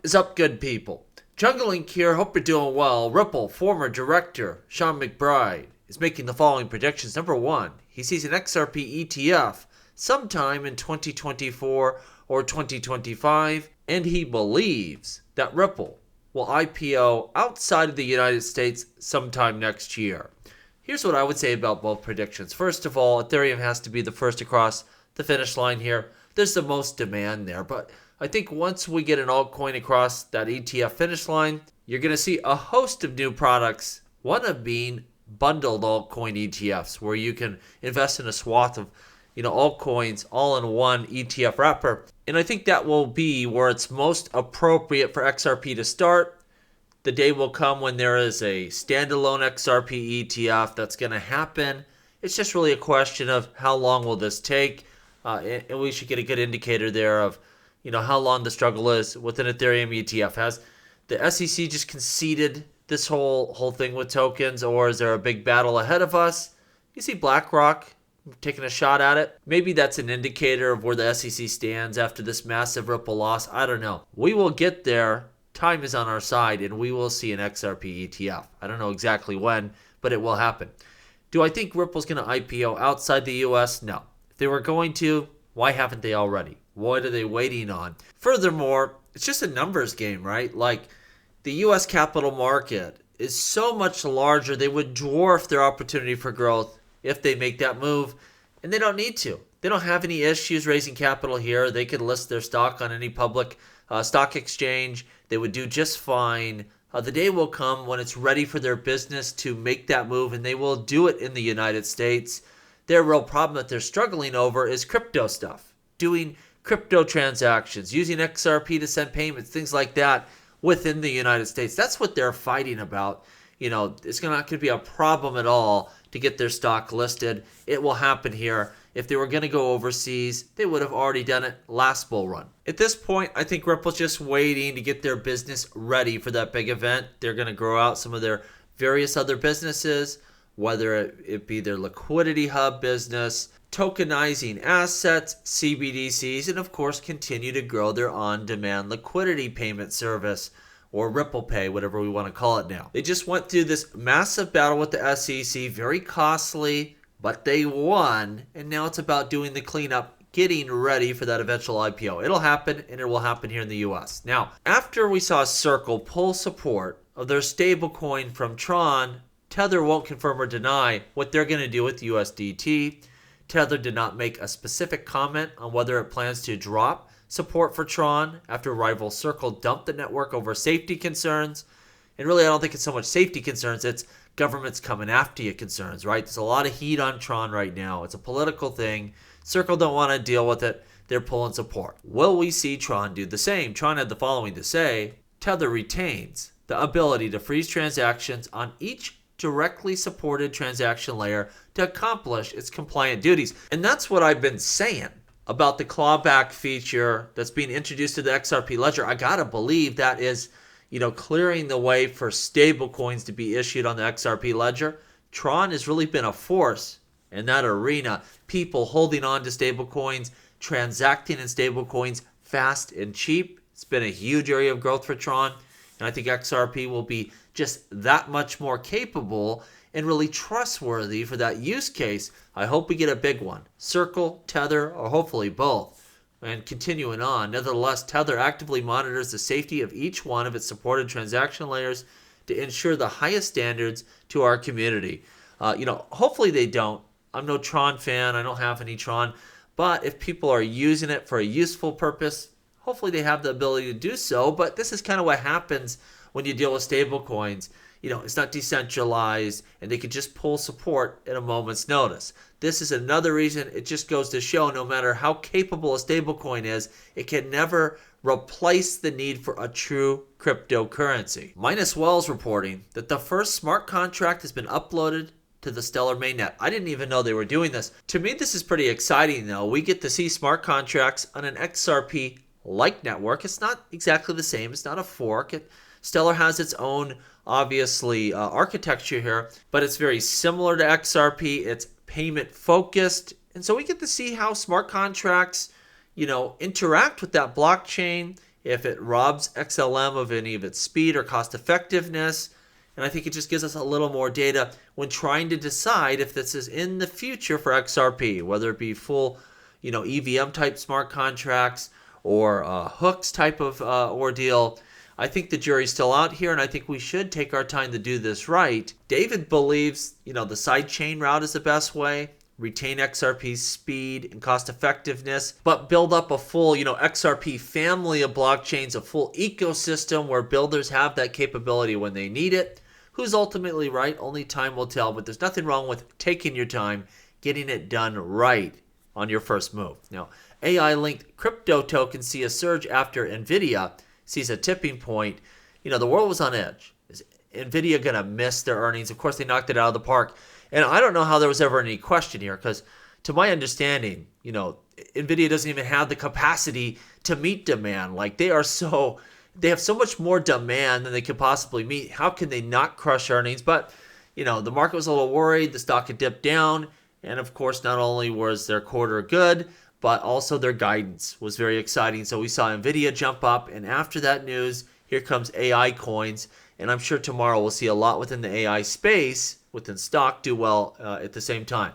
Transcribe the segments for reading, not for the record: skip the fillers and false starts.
is up, good people? Jungling here, hope you're doing well. Ripple former director Sean McBride is making the following predictions. Number one, he sees an XRP ETF sometime in 2024 or 2025, and he believes that Ripple will IPO outside of the United States sometime next year. Here's what I would say about both predictions. First of all, Ethereum has to be the first across the finish line here. There's the most demand there, but I think once we get an altcoin across that ETF finish line, you're going to see a host of new products, one of being bundled altcoin ETFs, where you can invest in a swath of altcoins all in one ETF wrapper. And I think that will be where it's most appropriate for XRP to start. The day will come when there is a standalone XRP ETF that's going to happen. It's just really a question of how long will this take, and we should get a good indicator there of how long the struggle is with an Ethereum ETF. Has the SEC just conceded this whole thing with tokens, or is there a big battle ahead of us? You see BlackRock taking a shot at it. Maybe that's an indicator of where the SEC stands after this massive Ripple loss. I don't know. We will get there. Time is on our side, and we will see an XRP ETF. I don't know exactly when, but it will happen. Do I think Ripple's going to IPO outside the U.S.? No. If they were going to, why haven't they already? What are they waiting on? Furthermore, it's just a numbers game, right? Like, the U.S. capital market is so much larger, they would dwarf their opportunity for growth if they make that move, and they don't need to. They don't have any issues raising capital here. They could list their stock on any public stock exchange. They would do just fine. The day will come when it's ready for their business to make that move, and they will do it in the United States. Their real problem that they're struggling over is crypto stuff, doing crypto transactions, using XRP to send payments, things like that within the United States. That's what they're fighting about. It's not going to be a problem at all to get their stock listed. It will happen here. If they were going to go overseas, they would have already done it last bull run. At this point, I think Ripple's just waiting to get their business ready for that big event. They're going to grow out some of their various other businesses, whether it be their liquidity hub business, tokenizing assets, CBDCs, and of course continue to grow their on-demand liquidity payment service, or Ripple Pay, whatever we want to call it now. They just went through this massive battle with the SEC, very costly, but they won, and now it's about doing the cleanup, getting ready for that eventual IPO. It'll happen, and it will happen here in the US. Now, after we saw Circle pull support of their stablecoin from Tron, Tether won't confirm or deny what they're going to do with USDT. Tether did not make a specific comment on whether it plans to drop support for Tron after rival Circle dumped the network over safety concerns. And really, I don't think it's so much safety concerns, it's government's coming after you concerns, right? There's a lot of heat on Tron right now. It's a political thing. Circle don't want to deal with it. They're pulling support. Will we see Tron do the same? Tron had the following to say: Tether retains the ability to freeze transactions on each directly supported transaction layer to accomplish its compliant duties. And that's what I've been saying about the clawback feature that's being introduced to the XRP ledger. I gotta believe that is clearing the way for stable coins to be issued on the XRP ledger. Tron has really been a force in that arena. People holding on to stable coins, transacting in stable coins fast and cheap. It's been a huge area of growth for Tron. And I think XRP will be just that much more capable and really trustworthy for that use case. I hope we get a big one. Circle, Tether, or hopefully both. And continuing on, nevertheless, Tether actively monitors the safety of each one of its supported transaction layers to ensure the highest standards to our community. Hopefully they don't. I'm no Tron fan. I don't have any Tron. But if people are using it for a useful purpose, hopefully they have the ability to do so. But this is kind of what happens when you deal with stable coins. It's not decentralized, and they could just pull support at a moment's notice. This is another reason it just goes to show no matter how capable a stablecoin is, it can never replace the need for a true cryptocurrency. Minus Wells reporting that the first smart contract has been uploaded to the Stellar mainnet. I didn't even know they were doing this. To me, this is pretty exciting, though. We get to see smart contracts on an XRP-like network. It's not exactly the same. It's not a fork. Stellar has its own, obviously, architecture here, but it's very similar to XRP. It's payment focused. And so we get to see how smart contracts, interact with that blockchain if it robs XLM of any of its speed or cost effectiveness. And I think it just gives us a little more data when trying to decide if this is in the future for XRP, whether it be full, EVM type smart contracts or hooks type of ordeal. I think the jury's still out here, and I think we should take our time to do this right. David believes, the sidechain route is the best way. Retain XRP's speed and cost effectiveness, but build up a full, XRP family of blockchains, a full ecosystem where builders have that capability when they need it. Who's ultimately right? Only time will tell, but there's nothing wrong with taking your time, getting it done right on your first move. Now, AI-linked crypto tokens see a surge after NVIDIA sees a tipping point. The world was on edge. Is NVIDIA going to miss their earnings? Of course, they knocked it out of the park. And I don't know how there was ever any question here because to my understanding, NVIDIA doesn't even have the capacity to meet demand. Like they have so much more demand than they could possibly meet. How can they not crush earnings? But, the market was a little worried. The stock had dipped down. And of course, not only was their quarter good, but also their guidance was very exciting. So we saw NVIDIA jump up. And after that news, here comes AI coins. And I'm sure tomorrow we'll see a lot within the AI space, within stock, do well at the same time.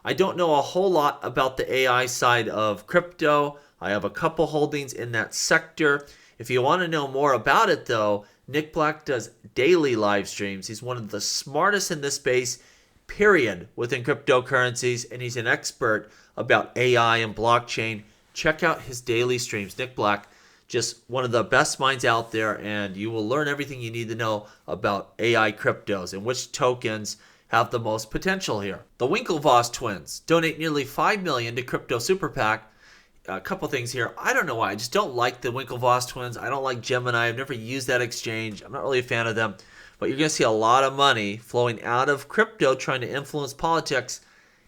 I don't know a whole lot about the AI side of crypto. I have a couple holdings in that sector. If you want to know more about it, though, Nick Black does daily live streams. He's one of the smartest in this space, period, within cryptocurrencies, and he's an expert about AI and blockchain. Check out his daily streams. Nick Black, just one of the best minds out there, and you will learn everything you need to know about AI cryptos and which tokens have the most potential here. The Winklevoss twins donate nearly $5 million to Crypto Super PAC. A couple things here. I don't know why. I just don't like the Winklevoss twins. I don't like Gemini. I've never used that exchange. I'm not really a fan of them. But you're going to see a lot of money flowing out of crypto trying to influence politics.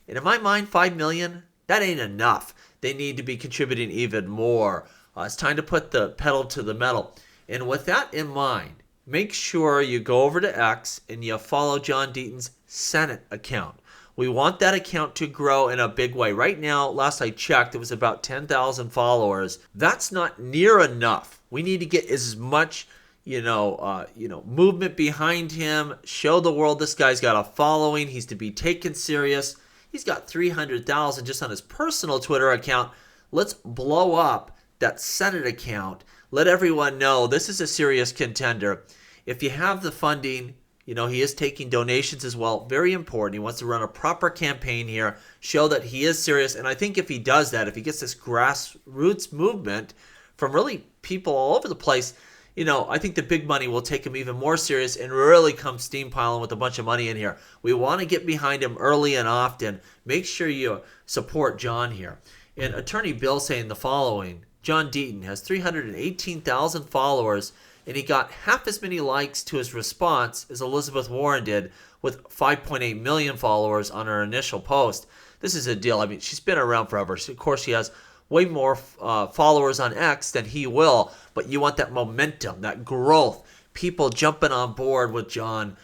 And in my mind, $5 million, that ain't enough. They need to be contributing even more. It's time to put the pedal to the metal. And with that in mind, make sure you go over to X and you follow John Deaton's Senate account. We want that account to grow in a big way. Right now, last I checked, it was about 10,000 followers. That's not near enough. We need to get as much, movement behind him. Show the world this guy's got a following. He's to be taken serious. He's got 300,000 just on his personal Twitter account. Let's blow up that Senate account. Let everyone know this is a serious contender. If you have the funding, he is taking donations as well. Very important. He wants to run a proper campaign here, show that he is serious. And I think if he does that, if he gets this grassroots movement from really people all over the place, I think the big money will take him even more serious and really come steam piling with a bunch of money in here. We want to get behind him early and often. Make sure you support John here. And Attorney Bill saying the following: John Deaton has 318,000 followers, and he got half as many likes to his response as Elizabeth Warren did with 5.8 million followers on her initial post. This is a deal. I mean, she's been around forever. So of course, she has way more followers on X than he will, but you want that momentum, that growth, people jumping on board with John.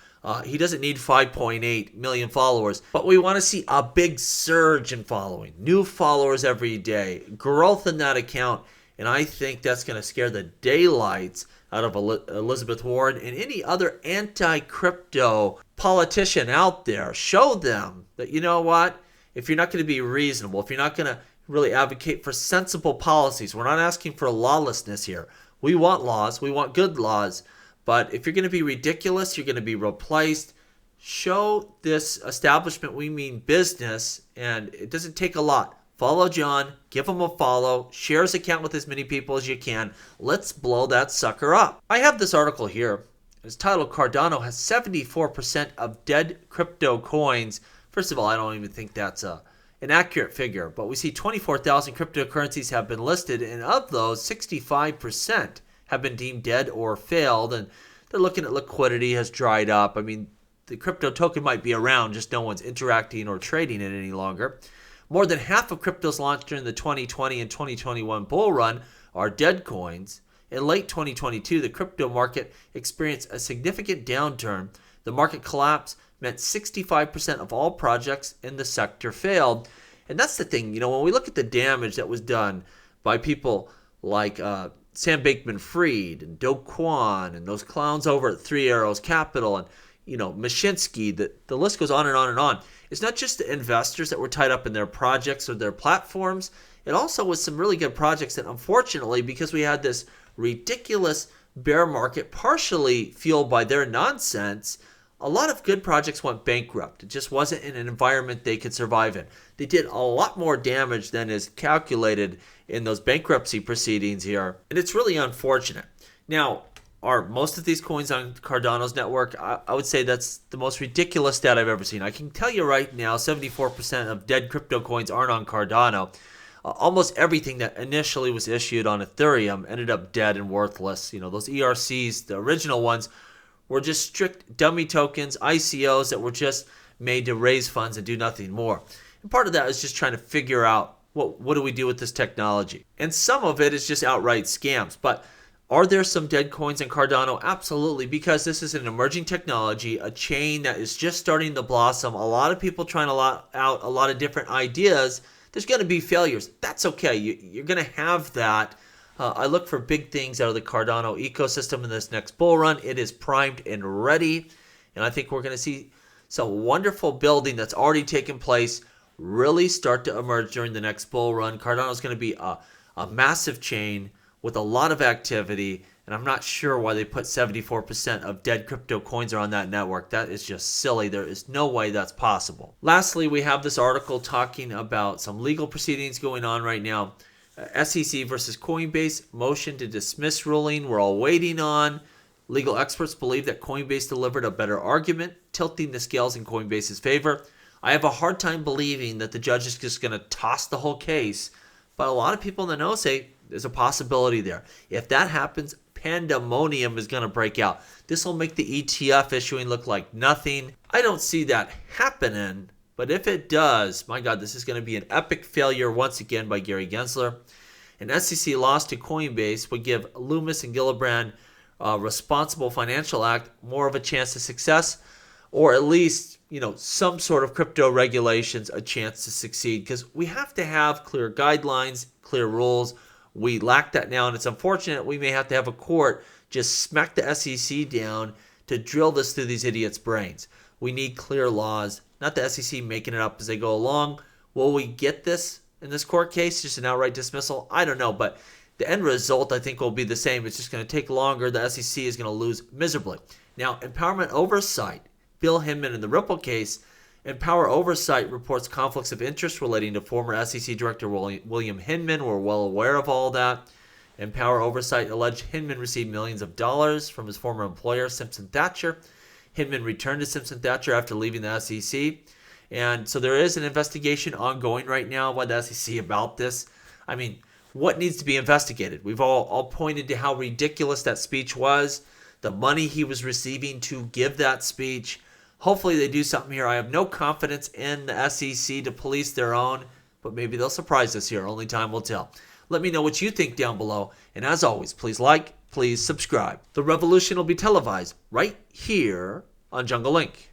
He doesn't need 5.8 million followers, but we want to see a big surge in following, new followers every day, growth in that account, and I think that's going to scare the daylights out of Elizabeth Warren and any other anti-crypto politician out there. Show them that, you know what, if you're not going to be reasonable, if you're not going to really advocate for sensible policies, we're not asking for lawlessness here. We want laws, we want good laws. But if you're going to be ridiculous, you're going to be replaced. Show this establishment we mean business, and it doesn't take a lot. Follow John, give him a follow, share his account with as many people as you can. Let's blow that sucker up. I have this article here. It's titled Cardano has 74% of dead crypto coins. First of all, I don't even think that's an accurate figure, but we see 24,000 cryptocurrencies have been listed, and of those, 65% have been deemed dead or failed, and they're looking at liquidity has dried up. I mean, the crypto token might be around, just no one's interacting or trading it any longer. More than half of cryptos launched during the 2020 and 2021 bull run are dead coins. In late 2022, the crypto market experienced a significant downturn. The market collapse meant 65% of all projects in the sector failed. And that's the thing, when we look at the damage that was done by people like Sam Bankman-Fried and Do Kwon and those clowns over at Three Arrows Capital and, Mashinsky, the list goes on and on and on. It's not just the investors that were tied up in their projects or their platforms. It also was some really good projects that, unfortunately, because we had this ridiculous bear market partially fueled by their nonsense, a lot of good projects went bankrupt. It just wasn't in an environment they could survive in. They did a lot more damage than is calculated in those bankruptcy proceedings here, and it's really unfortunate. Now, are most of these coins on Cardano's network? I would say that's the most ridiculous stat I've ever seen. I can tell you right now, 74% of dead crypto coins aren't on Cardano. Almost everything that initially was issued on Ethereum ended up dead and worthless. Those ERCs, the original ones, were just strict dummy tokens, ICOs that were just made to raise funds and do nothing more. And part of that is just trying to figure out what do we do with this technology. And some of it is just outright scams. But are there some dead coins in Cardano? Absolutely, because this is an emerging technology, a chain that is just starting to blossom. A lot of people trying out a lot of different ideas. There's going to be failures. That's okay. You're going to have that. I look for big things out of the Cardano ecosystem in this next bull run. It is primed and ready. And I think we're going to see some wonderful building that's already taken place really start to emerge during the next bull run. Cardano is going to be a massive chain with a lot of activity. And I'm not sure why they put 74% of dead crypto coins are on that network. That is just silly. There is no way that's possible. Lastly, we have this article talking about some legal proceedings going on right now. SEC versus Coinbase, motion to dismiss ruling we're all waiting on. Legal experts believe that Coinbase delivered a better argument, tilting the scales in Coinbase's favor. I have a hard time believing that the judge is just going to toss the whole case, but a lot of people in the know say there's a possibility there. If that happens, pandemonium is going to break out. This will make the ETF issuing look like nothing. I don't see that happening. But if it does, my God, this is going to be an epic failure once again by Gary Gensler. An SEC loss to Coinbase would give Loomis and Gillibrand Responsible Financial Act more of a chance of success, or at least, some sort of crypto regulations a chance to succeed, because we have to have clear guidelines, clear rules. We lack that now, and it's unfortunate we may have to have a court just smack the SEC down to drill this through these idiots' brains. We need clear laws, not the SEC making it up as they go along. Will we get this in this court case, just an outright dismissal? I don't know, but the end result, I think, will be the same. It's just going to take longer. The SEC is going to lose miserably. Now, Empowerment Oversight, Bill Hinman in the Ripple case, Empower Oversight reports conflicts of interest relating to former SEC Director William Hinman. We're well aware of all that. Empower Oversight alleged Hinman received millions of dollars from his former employer, Simpson Thacher. Hinman returned to Simpson Thacher after leaving the SEC. And so there is an investigation ongoing right now by the SEC about this. I mean, what needs to be investigated? We've all pointed to how ridiculous that speech was, the money he was receiving to give that speech. Hopefully they do something here. I have no confidence in the SEC to police their own, but maybe they'll surprise us here. Only time will tell. Let me know what you think down below. And as always, please like, please subscribe. The revolution will be televised right here on Jungle Link.